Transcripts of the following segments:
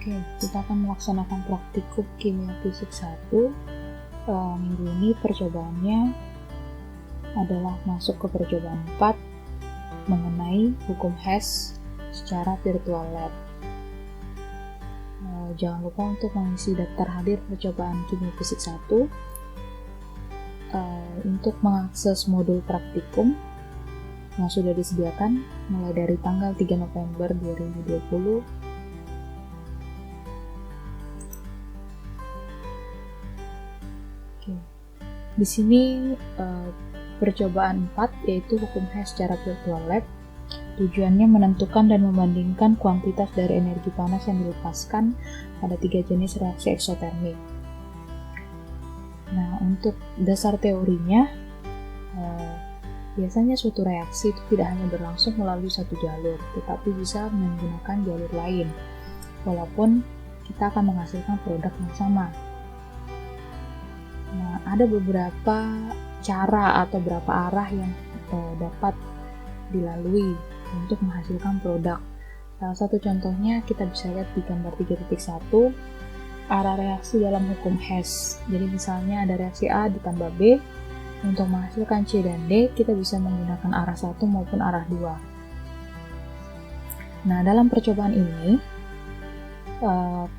Oke, kita akan melaksanakan praktikum kimia fisik 1. Minggu ini percobaannya adalah masuk ke percobaan 4 mengenai hukum Hess secara virtual lab. Jangan lupa untuk mengisi daftar hadir percobaan kimia fisik 1. Untuk mengakses modul praktikum yang sudah disediakan mulai dari tanggal 3 November 2020. Oke. Di sini percobaan 4 yaitu hukum Hess secara virtual lab. Tujuannya menentukan dan membandingkan kuantitas dari energi panas yang dilepaskan pada 3 jenis reaksi eksotermik. Nah, untuk dasar teorinya, biasanya suatu reaksi itu tidak hanya berlangsung melalui satu jalur, tetapi bisa menggunakan jalur lain, walaupun kita akan menghasilkan produk yang sama. Nah, ada beberapa cara atau beberapa arah yang dapat dilalui untuk menghasilkan produk. Salah satu contohnya kita bisa lihat di gambar 3.1, arah reaksi dalam hukum Hess. Jadi misalnya ada reaksi A ditambah B, untuk menghasilkan C dan D, kita bisa menggunakan arah 1 maupun arah 2. Nah, dalam percobaan ini,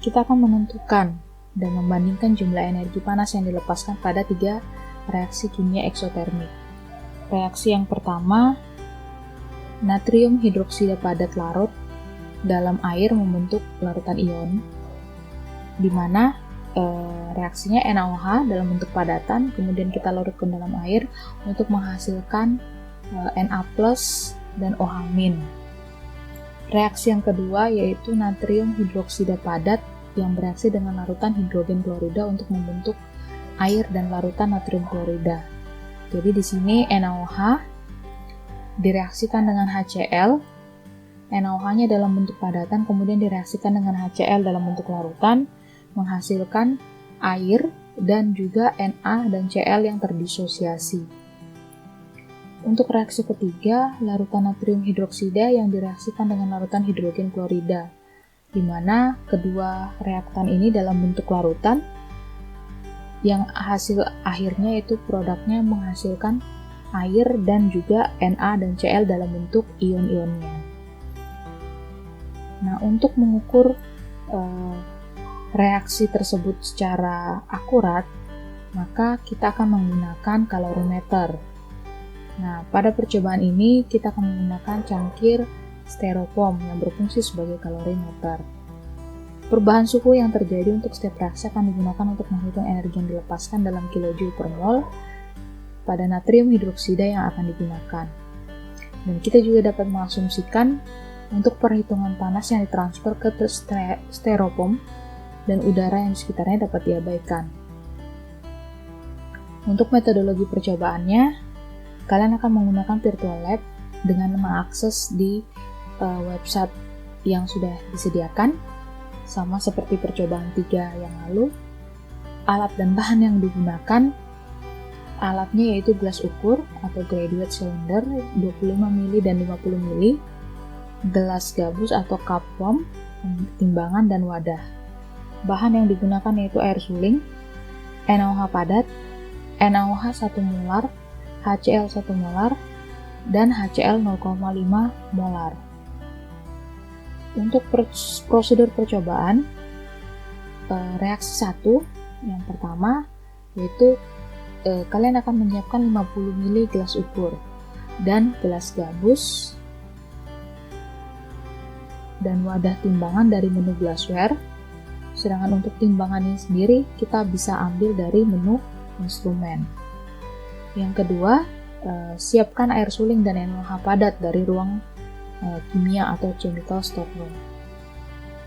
kita akan menentukan dan membandingkan jumlah energi panas yang dilepaskan pada 3 reaksi kimia eksotermik. Reaksi yang pertama, natrium hidroksida padat larut dalam air membentuk larutan ion, di mana reaksinya NaOH dalam bentuk padatan, kemudian kita larutkan dalam air untuk menghasilkan Na+ dan OH-. Reaksi yang kedua yaitu natrium hidroksida padat yang bereaksi dengan larutan hidrogen klorida untuk membentuk air dan larutan natrium klorida. Jadi di sini NaOH direaksikan dengan HCl, NaOH-nya dalam bentuk padatan kemudian direaksikan dengan HCl dalam bentuk larutan, menghasilkan air dan juga Na dan Cl yang terdisosiasi. Untuk reaksi ketiga, larutan natrium hidroksida yang direaksikan dengan larutan hidrogen klorida, di mana kedua reaktan ini dalam bentuk larutan, yang hasil akhirnya itu produknya menghasilkan air dan juga Na dan Cl dalam bentuk ion-ionnya. Nah, untuk mengukur reaksi tersebut secara akurat, maka kita akan menggunakan kalorimeter. Nah, pada percobaan ini kita akan menggunakan cangkir styrofoam yang berfungsi sebagai kalorimeter. Perubahan suhu yang terjadi untuk setiap reaksi akan digunakan untuk menghitung energi yang dilepaskan dalam kilojoule per mol pada natrium hidroksida yang akan digunakan. Dan kita juga dapat mengasumsikan untuk perhitungan panas yang ditransfer ke styrofoam dan udara yang di sekitarnya dapat diabaikan. Untuk metodologi percobaannya, kalian akan menggunakan virtual lab dengan mengakses di website yang sudah disediakan, sama seperti percobaan 3 yang lalu. Alat dan bahan yang digunakan, alatnya yaitu gelas ukur atau graduate cylinder 25 ml dan 50 ml, gelas gabus atau cup foam, timbangan dan wadah. Bahan yang digunakan yaitu air suling, NaOH padat, NaOH 1 molar, HCl 1 molar, dan HCl 0,5 molar. Untuk prosedur percobaan, reaksi 1 yang pertama yaitu kalian akan menyiapkan 50 ml gelas ukur dan gelas gabus dan wadah timbangan dari menu glassware. Sedangkan untuk timbangan ini sendiri kita bisa ambil dari menu instrumen. Yang kedua, siapkan air suling dan NaOH padat dari ruang kimia atau chemical storeroom.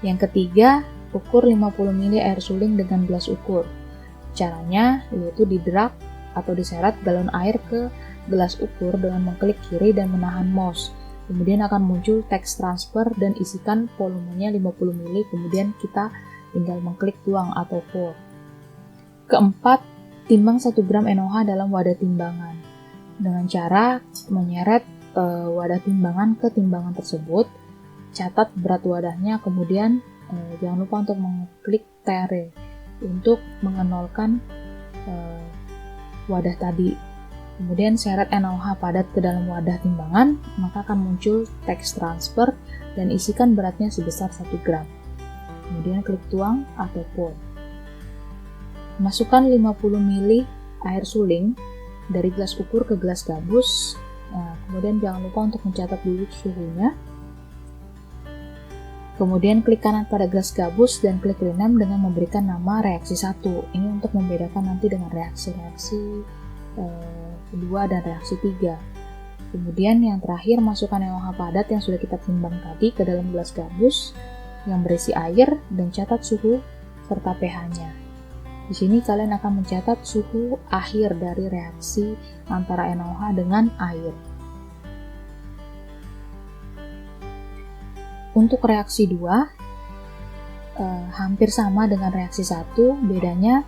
Yang ketiga, ukur 50 ml air suling dengan gelas ukur. Caranya yaitu diderak atau diseret galon air ke gelas ukur dengan mengklik kiri dan menahan mouse. Kemudian akan muncul teks transfer dan isikan volumenya 50 ml, kemudian kita tinggal mengklik tuang atau pour. Keempat, timbang 1 gram NaOH dalam wadah timbangan. Dengan cara menyeret wadah timbangan ke timbangan tersebut, catat berat wadahnya, kemudian jangan lupa untuk mengklik Tare untuk mengenolkan wadah tadi. Kemudian seret NaOH padat ke dalam wadah timbangan, maka akan muncul teks transfer dan isikan beratnya sebesar 1 gram. Kemudian klik tuang atau pour. Masukkan 50 ml air suling dari gelas ukur ke gelas gabus. Kemudian jangan lupa untuk mencatat dulu suhunya. Kemudian klik kanan pada gelas gabus dan klik rename dengan memberikan nama reaksi 1. Ini untuk membedakan nanti dengan reaksi-reaksi kedua dan reaksi 3. Kemudian yang terakhir, masukkan NaOH padat yang sudah kita timbang tadi ke dalam gelas gabus yang berisi air dan catat suhu serta pH-nya. Di sini kalian akan mencatat suhu akhir dari reaksi antara NaOH dengan air. Untuk reaksi 2, hampir sama dengan reaksi 1, bedanya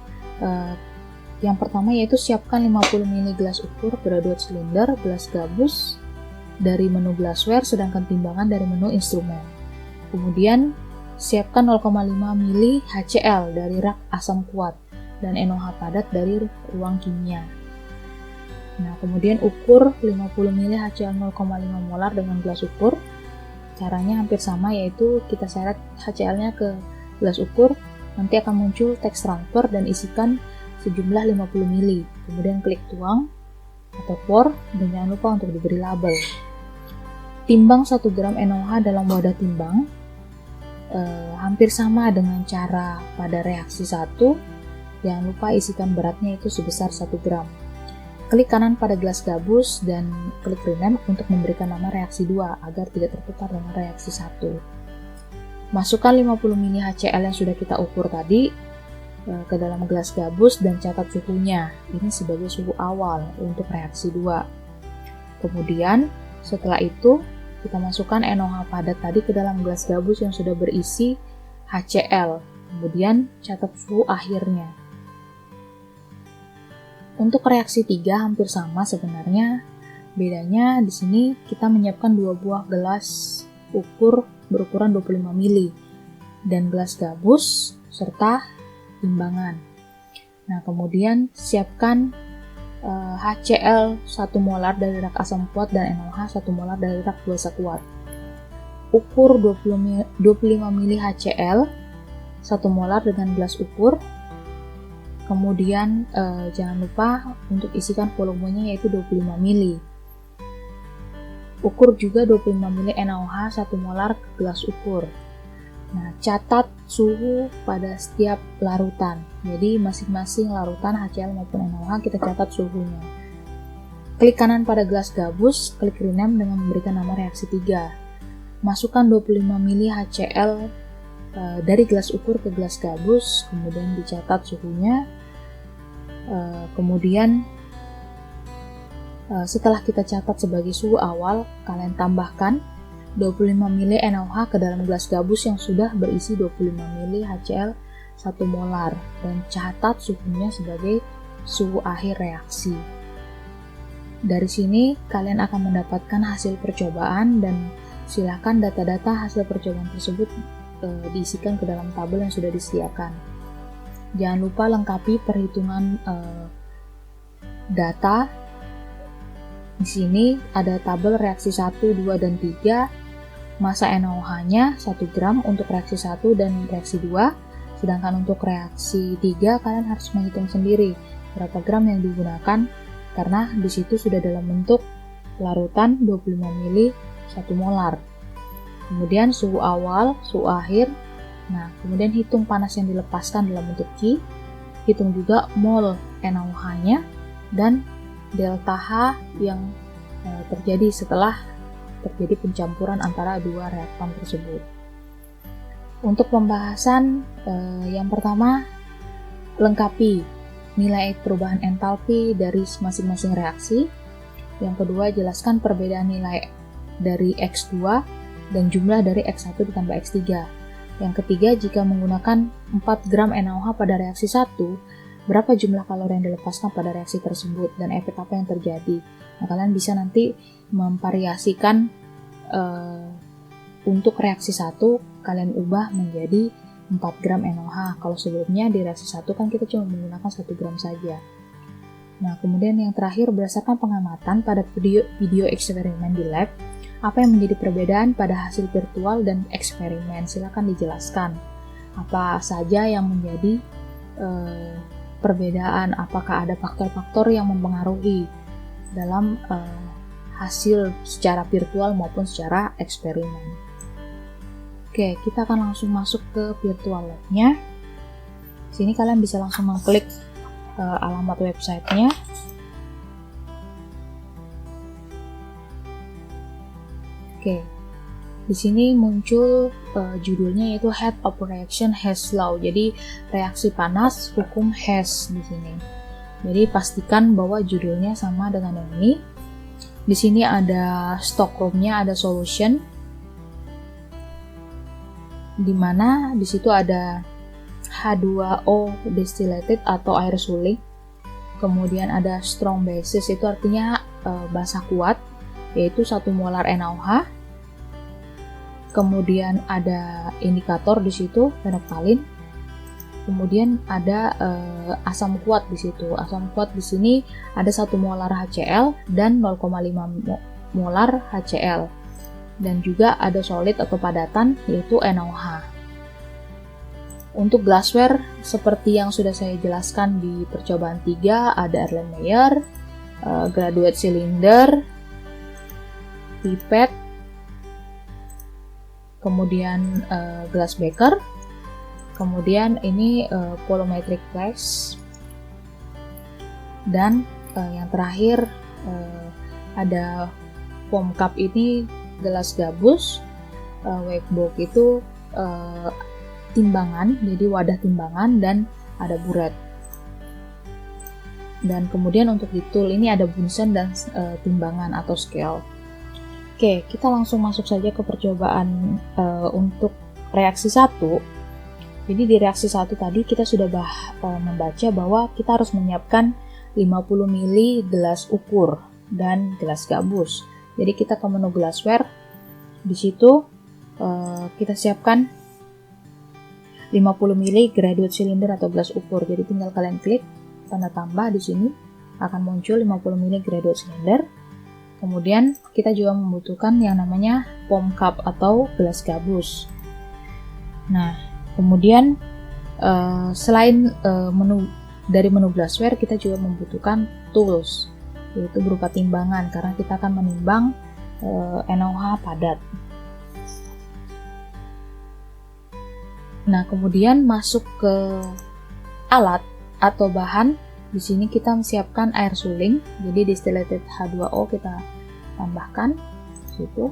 yang pertama yaitu siapkan 50 ml gelas ukur graduate silinder gelas gabus dari menu glassware, sedangkan timbangan dari menu instrumen. Kemudian siapkan 0,5 ml HCl dari rak asam kuat dan NaOH padat dari ruang kimia. Nah, kemudian ukur 50 ml HCl 0,5 molar dengan gelas ukur. Caranya hampir sama, yaitu kita seret HCl-nya ke gelas ukur, nanti akan muncul teks transfer dan isikan sejumlah 50 ml. Kemudian klik tuang atau pour dan jangan lupa untuk diberi label. Timbang 1 gram NaOH dalam wadah timbang. Hampir sama dengan cara pada reaksi 1. Jangan lupa isikan beratnya itu sebesar 1 gram. Klik kanan pada gelas gabus dan klik rename untuk memberikan nama reaksi 2 agar tidak tertukar dengan reaksi 1. Masukkan 50 ml HCl yang sudah kita ukur tadi ke dalam gelas gabus dan catat suhunya. Ini sebagai suhu awal untuk reaksi 2. Kemudian setelah itu kita masukkan NaOH padat tadi ke dalam gelas gabus yang sudah berisi HCl. Kemudian catat suhu akhirnya. Untuk reaksi 3 hampir sama sebenarnya. Bedanya di sini kita menyiapkan 2 buah gelas ukur berukuran 25 ml dan gelas gabus serta timbangan. Nah, kemudian siapkan HCl 1 molar dari rak asam kuat dan NaOH 1 molar dari rak dua sekuat. Ukur 25 ml HCl 1 molar dengan gelas ukur. Kemudian jangan lupa untuk isikan volumenya yaitu 25 ml. Ukur juga 25 ml NaOH 1 molar ke gelas ukur. Nah, catat suhu pada setiap larutan. Jadi masing-masing larutan HCl maupun NaOH kita catat suhunya. Klik kanan pada gelas gabus, klik rename dengan memberikan nama reaksi 3. Masukkan 25 ml HCl dari gelas ukur ke gelas gabus, kemudian dicatat suhunya. Kemudian setelah kita catat sebagai suhu awal, kalian tambahkan 25 ml NaOH ke dalam gelas gabus yang sudah berisi 25 ml HCl 1 molar dan catat suhunya sebagai suhu akhir reaksi. Dari sini kalian akan mendapatkan hasil percobaan dan silakan data-data hasil percobaan tersebut diisikan ke dalam tabel yang sudah disediakan. Jangan lupa lengkapi perhitungan data. Di sini ada tabel reaksi 1, 2, dan 3. Massa NaOH-nya 1 gram untuk reaksi 1 dan reaksi 2. Sedangkan untuk reaksi 3 kalian harus menghitung sendiri berapa gram yang digunakan karena di situ sudah dalam bentuk larutan 25 ml 1 molar. Kemudian suhu awal, suhu akhir. Nah, kemudian hitung panas yang dilepaskan dalam bentuk Q, hitung juga mol NaOH-nya, dan delta H yang terjadi setelah terjadi pencampuran antara dua reaktan tersebut. Untuk pembahasan, yang pertama, lengkapi nilai perubahan entalpi dari masing-masing reaksi. Yang kedua, jelaskan perbedaan nilai dari X2 dan jumlah dari X1 ditambah X3. Yang ketiga, jika menggunakan 4 gram NaOH pada reaksi 1, berapa jumlah kalori yang dilepaskan pada reaksi tersebut dan efek apa yang terjadi. Nah, kalian bisa nanti memvariasikan untuk reaksi 1 kalian ubah menjadi 4 gram NaOH. Kalau sebelumnya di reaksi 1 kan kita cuma menggunakan 1 gram saja. Nah, kemudian yang terakhir, berdasarkan pengamatan pada video eksperimen di lab, apa yang menjadi perbedaan pada hasil virtual dan eksperimen? Silakan dijelaskan. Apa saja yang menjadi perbedaan? Apakah ada faktor-faktor yang mempengaruhi dalam hasil secara virtual maupun secara eksperimen? Oke, kita akan langsung masuk ke virtual lab-nya. Sini kalian bisa langsung mengklik alamat websitenya. Oke, di sini muncul judulnya yaitu Heat of Reaction Hess Law. Jadi reaksi panas hukum Hess di sini. Jadi pastikan bahwa judulnya sama dengan yang ini. Di sini ada stockroom-nya, ada solution, di mana di situ ada H2O distillated atau air suling. Kemudian ada strong basis, itu artinya basa kuat, yaitu 1 molar NaOH. Kemudian ada indikator di situ, fenolftalin. Kemudian ada asam kuat di situ. Asam kuat di sini ada 1 molar HCl dan 0,5 molar HCl. Dan juga ada solid atau padatan, yaitu NaOH. Untuk glassware, seperti yang sudah saya jelaskan di percobaan 3, ada Erlenmeyer, graduate cylinder, pipette, kemudian glass beaker, kemudian ini volumetric flask, dan yang terakhir ada foam cup, ini gelas gabus, wakeboard itu timbangan, jadi wadah timbangan, dan ada buret. Dan kemudian untuk di tool ini ada bunsen dan timbangan atau scale. Oke, kita langsung masuk saja ke percobaan untuk reaksi 1. Jadi di reaksi 1 tadi kita sudah membaca bahwa kita harus menyiapkan 50 ml gelas ukur dan gelas gabus. Jadi kita ke menu glassware, di situ kita siapkan 50 ml graduate cylinder atau gelas ukur. Jadi tinggal kalian klik tanda tambah, di sini akan muncul 50 ml graduate cylinder. Kemudian kita juga membutuhkan yang namanya foam cup atau gelas gabus. Nah, kemudian selain dari menu glassware, kita juga membutuhkan tools, yaitu berupa timbangan, karena kita akan menimbang NaOH padat. Nah, kemudian masuk ke alat atau bahan. Di sini kita menyiapkan air suling, jadi distillated H2O kita tambahkan di situ.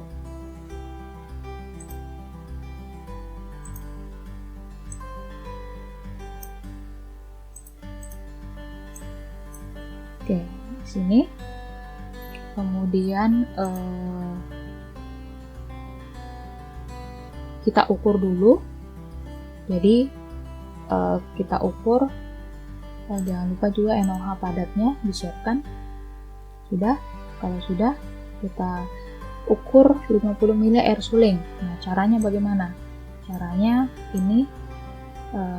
Oke, di sini. Kemudian kita ukur dulu. Jadi kita ukur, jangan lupa juga NaOH padatnya disiapkan. Sudah, kalau sudah kita ukur 50 ml air suling. Nah, caranya bagaimana? Caranya ini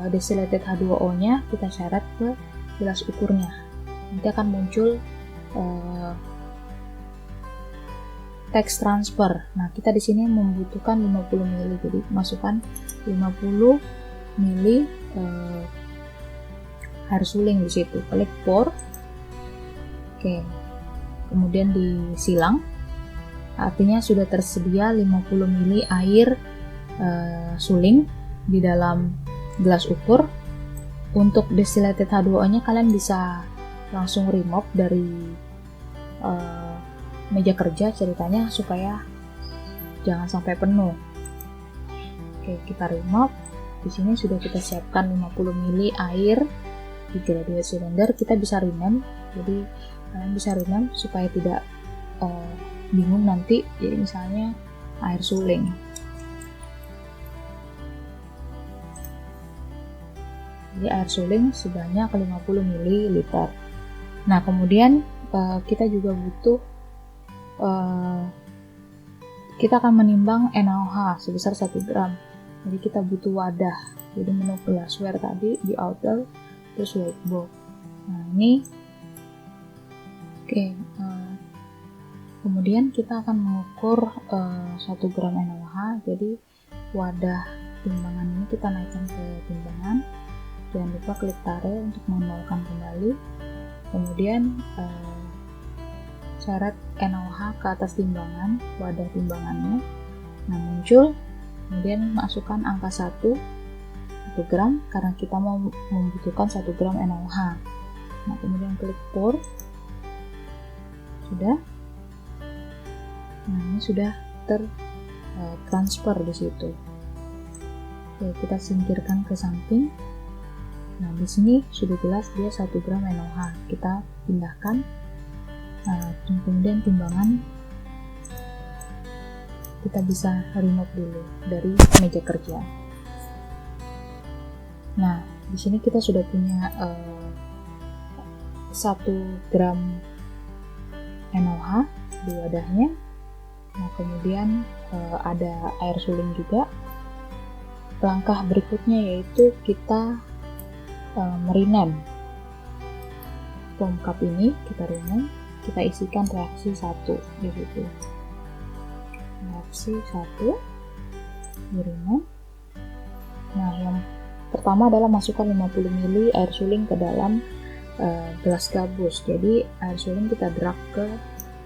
distillated H2O-nya kita seret ke gelas ukurnya. Nanti akan muncul text transfer. Nah, kita di sini membutuhkan 50 ml. Jadi masukkan 50 ml air suling di situ. Klik pour. Oke. Kemudian disilang. Artinya sudah tersedia 50 ml air suling di dalam gelas ukur. Untuk distillated H2O-nya kalian bisa langsung remove dari meja kerja ceritanya, supaya jangan sampai penuh. Oke, kita remove. Di sini sudah kita siapkan 50 ml air di graduate cylinder. Kita bisa rename, jadi kalian bisa rename supaya tidak bingung nanti. Jadi misalnya air suling. Jadi air suling sebanyak 50 ml. Nah, kemudian kita juga butuh kita akan menimbang NaOH sebesar 1 gram. Jadi kita butuh wadah. Jadi menu glassware tadi di outer, terus weight box. Nah ini, oke. Kemudian kita akan mengukur 1 gram NaOH. Jadi wadah timbangan ini kita naikkan ke timbangan. Jangan lupa klik tare untuk menolkan kembali. Kemudian seret NaOH ke atas timbangan, wadah timbangannya. Nah muncul, kemudian masukkan angka 1 gram karena kita mau membutuhkan 1 gram NaOH. Nah kemudian klik pour. Sudah. Nah ini sudah transfer di situ. Oke, kita singkirkan ke samping. Nah di sini sudah jelas dia 1 gram NaOH. Kita pindahkan. Kemudian timbangan kita bisa remove dulu dari meja kerja. Nah di sini kita sudah punya 1 gram NaOH di wadahnya. Nah kemudian ada air suling juga. Langkah berikutnya yaitu kita merinem foam cup ini, kita rinem, kita isikan reaksi 1 di situ. Reaksi 1 dirinem. Nah yang pertama adalah masukkan 50 ml air suling ke dalam gelas gabus. Jadi air suling kita drag ke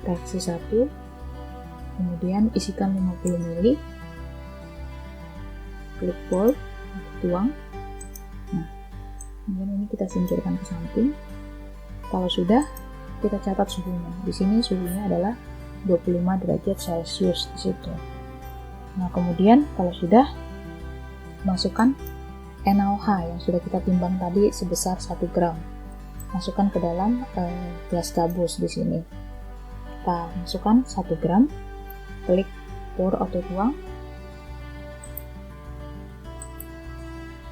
reaksi 1, kemudian isikan 50 ml, klik pour, tuang. Nah kemudian ini kita singkirkan ke samping. Kalau sudah, kita catat suhunya. Di sini suhunya adalah 25 derajat Celcius di situ. Nah kemudian kalau sudah, masukkan NaOH yang sudah kita timbang tadi sebesar 1 gram. Masukkan ke dalam gelas gabus di sini. Kita masukkan 1 gram, klik pour atau tuang.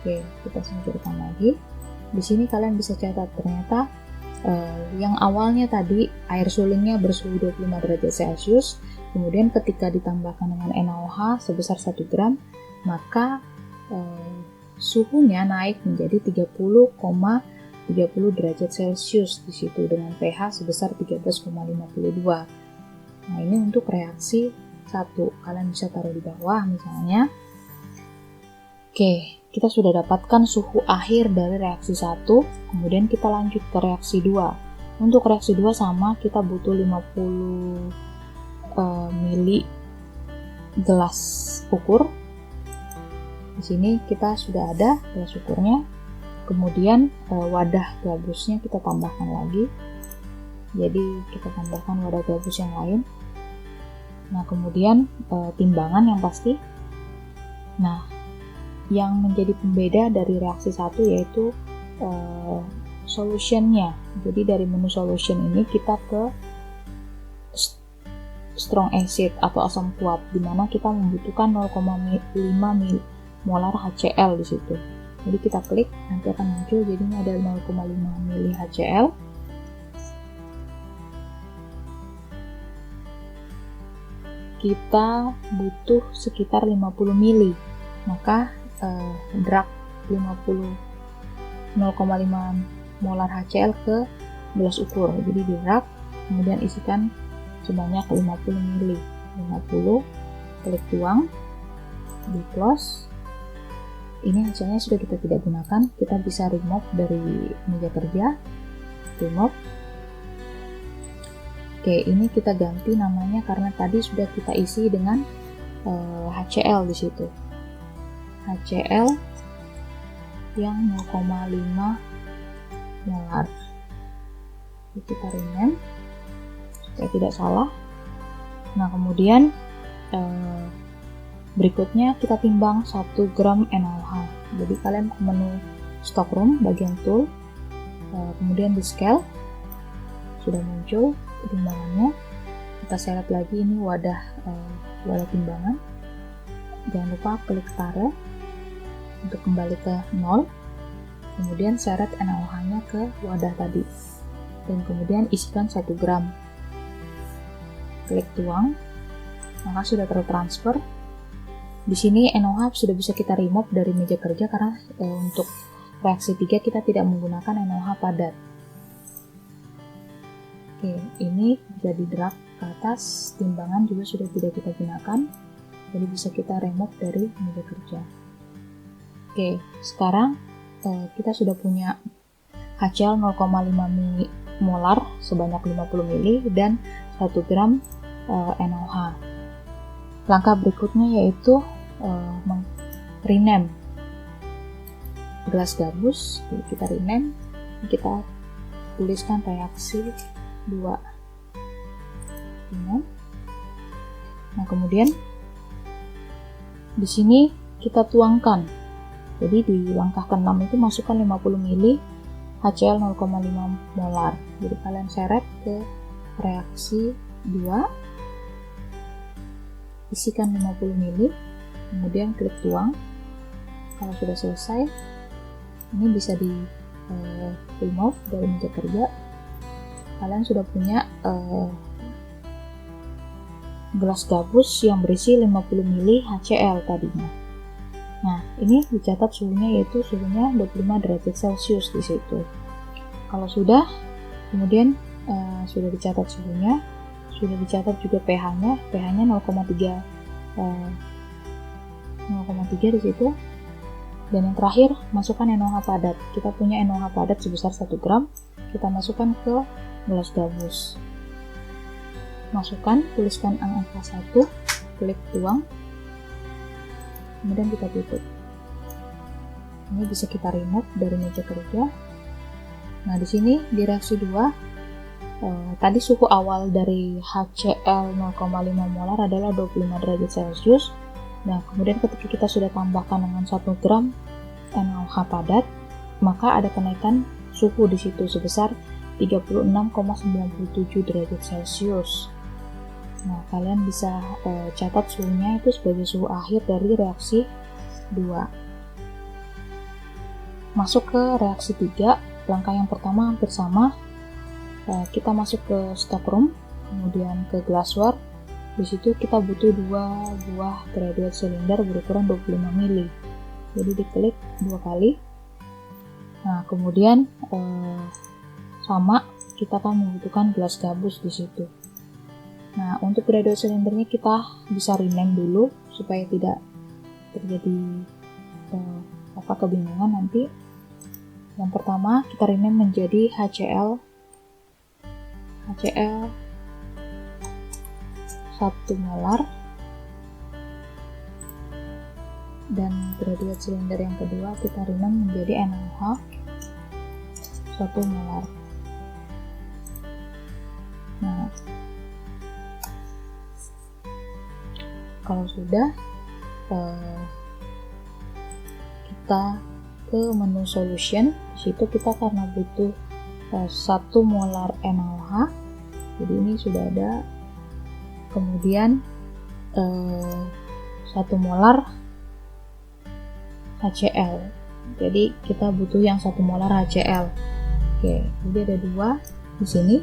Oke, kita singkirkan lagi. Di sini kalian bisa catat ternyata yang awalnya tadi air sulingnya bersuhu 25 derajat Celcius, kemudian ketika ditambahkan dengan NaOH sebesar 1 gram, maka suhunya naik menjadi 30,30 derajat Celcius di situ dengan pH sebesar 13,52. Nah, ini untuk reaksi 1. Kalian bisa taruh di bawah misalnya. Oke, kita sudah dapatkan suhu akhir dari reaksi 1, kemudian kita lanjut ke reaksi 2. Untuk reaksi 2 sama, kita butuh 50 ml gelas ukur. Di sini kita sudah ada gelas ukurnya. Kemudian wadah gabusnya kita tambahkan lagi. Jadi kita tambahkan wadah gabus yang lain. Nah, kemudian timbangan yang pasti. Nah, yang menjadi pembeda dari reaksi 1 yaitu solutionnya. Jadi dari menu solution ini kita ke strong acid atau asam kuat, di mana kita membutuhkan 0,5 molar HCl di situ. Jadi kita klik, nanti akan muncul jadinya ada 0,5 mili HCl. Kita butuh sekitar 50 mili, maka drag 0,5 molar HCl ke gelas ukur. Jadi di drag, kemudian isikan sebanyak 50 ml. 50, klik tuang, di close. Ini hasilnya sudah kita tidak gunakan, kita bisa remove dari meja kerja. Remove. Oke, ini kita ganti namanya karena tadi sudah kita isi dengan HCl di situ. HCl yang 0,5 molar. Kita rename supaya tidak salah. Nah, kemudian berikutnya kita timbang 1 gram NaOH. Jadi kalian ke menu stockroom bagian tool, kemudian di scale sudah muncul timbangannya. Kita seret lagi ini wadah timbangan. Jangan lupa klik tare untuk kembali ke 0. Kemudian seret NaOH-nya ke wadah tadi. Dan kemudian isikan 1 gram. Klik tuang. maka sudah tertransfer. Di sini NaOH sudah bisa kita remove dari meja kerja karena untuk reaksi 3 kita tidak menggunakan NaOH padat. Oke, ini jadi drag ke atas, timbangan juga sudah tidak kita gunakan, jadi bisa kita remove dari meja kerja. Oke, sekarang kita sudah punya HCl 0,5 molar sebanyak 50 ml dan 1 gram NaOH. Langkah berikutnya yaitu rename gelas gabus. Jadi kita rename, kita tuliskan reaksi 2. Rename. Nah, kemudian di sini kita tuangkan. Jadi di langkah ke-6 itu masukkan 50 ml HCl 0,5 molar. Jadi kalian seret ke reaksi 2. Isikan 50 ml, kemudian klik tuang. Kalau sudah selesai, ini bisa di remove dari meja kerja. Kalian sudah punya gelas gabus yang berisi 50 ml HCl tadinya. Nah, ini dicatat suhunya yaitu suhunya 25 derajat Celcius di situ. Kalau sudah, kemudian sudah dicatat suhunya, sudah dicatat juga pH-nya 0,3 di situ. Dan yang terakhir, masukkan NaOH padat. Kita punya NaOH padat sebesar 1 gram, kita masukkan ke gelas gabus. Masukkan, tuliskan angka 1, klik tuang, kemudian kita tutup. Ini bisa kita remove dari meja kerja. Nah, di sini di reaksi 2, tadi suhu awal dari HCl 0,5 molar adalah 25 derajat Celcius. Nah, kemudian ketika kita sudah tambahkan dengan 1 gram NaOH padat, maka ada kenaikan suhu di situ sebesar 36,97 derajat Celcius. Nah, kalian bisa catat suhunya itu sebagai suhu akhir dari reaksi 2. Masuk ke reaksi 3, langkah yang pertama hampir sama. Kita masuk ke stockroom, kemudian ke glassware. Di situ kita butuh 2 buah graduate cylinder berukuran 25 ml. Jadi diklik 2 kali. Nah, kemudian sama kita akan membutuhkan gelas gabus di situ. Nah, untuk graduate cylindernya kita bisa rename dulu supaya tidak terjadi kebingungan nanti. Yang pertama kita rename menjadi HCl 1 molar, dan graduate cylinder yang kedua kita rename menjadi NaOH 1 molar. Nah, kalau sudah, kita ke menu solution. Di situ kita karena butuh 1 molar NaOH, jadi ini sudah ada. Kemudian 1 molar HCl, jadi kita butuh yang 1 molar HCl. Oke, jadi ada 2 di sini.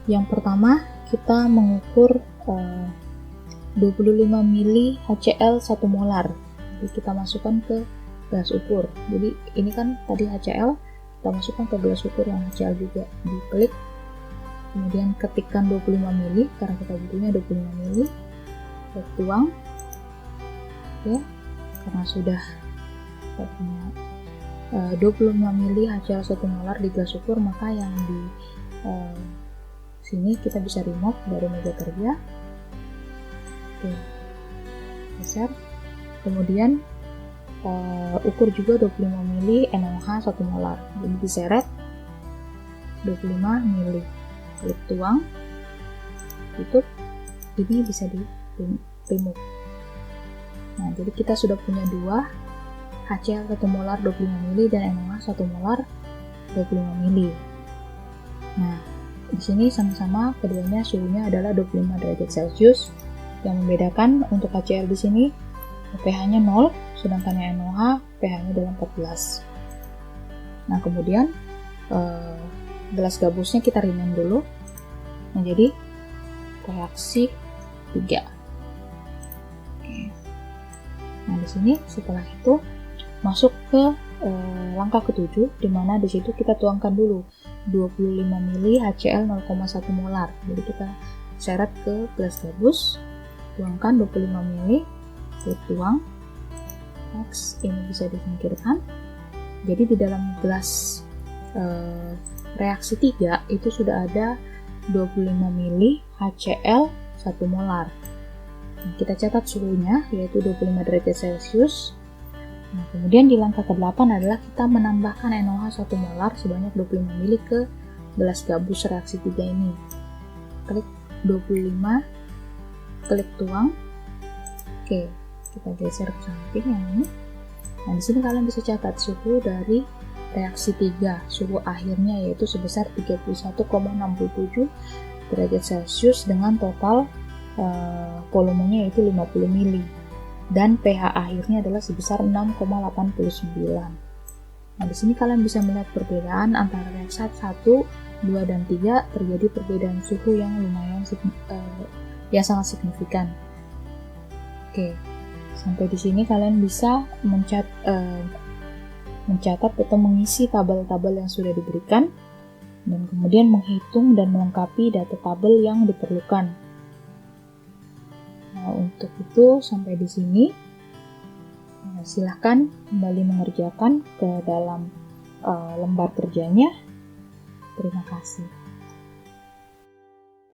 Yang pertama kita mengukur 25 ml HCl 1 molar, jadi kita masukkan ke gelas ukur. Jadi ini kan tadi HCl, kita masukkan ke gelas ukur yang HCl juga. Diklik, kemudian ketikkan 25 ml karena kita butuhnya 25 ml, klik tuang. Oke, karena sudah kita punya 25 ml HCl 1 molar di gelas ukur, maka yang di sini kita bisa remove dari meja kerja. Oke, geser. Kemudian ukur juga 25 ml NaOH 1 molar, jadi diseret 25 ml, klik tuang, tutup. Ini bisa di remove. Nah, jadi kita sudah punya 2 HCl 1 molar 25 ml dan NaOH 1 molar 25 ml. Nah, di sini sama-sama keduanya suhunya adalah 25 derajat Celcius. Yang membedakan untuk HCl di sini pH-nya 0, sedangkan yang NaOH pH-nya adalah 14. Nah, kemudian gelas gabusnya kita rename dulu menjadi reaksi 3. di sini. Setelah itu masuk ke langkah ke-7, di mana di situ kita tuangkan dulu 25 ml HCl 0,1 molar. Jadi kita seret ke gelas gabus, tuangkan 25 ml, tuang. Next, ini bisa disingkirkan. Jadi di dalam gelas reaksi 3 itu sudah ada 25 ml HCl 1 molar. Nah, kita catat suhunya yaitu 25 derajat Celcius. Nah, kemudian di langkah ke-8 adalah kita menambahkan NaOH 1 molar sebanyak 25 ml ke gelas gabus reaksi 3 ini. Klik 25, klik tuang. Oke, kita geser ke samping yang ini. Nah, di sini kalian bisa catat suhu dari reaksi 3, suhu akhirnya yaitu sebesar 31,67 derajat Celcius dengan total volumenya yaitu 50 ml. Dan pH akhirnya adalah sebesar 6,89. Nah, di sini kalian bisa melihat perbedaan antara reaksi 1, 2, dan 3 terjadi perbedaan suhu yang lumayan yang sangat signifikan. Oke, sampai di sini kalian bisa mencatat atau mengisi tabel-tabel yang sudah diberikan dan kemudian menghitung dan melengkapi data tabel yang diperlukan. Nah, untuk itu sampai di sini. Silahkan kembali mengerjakan ke dalam lembar kerjanya. Terima kasih.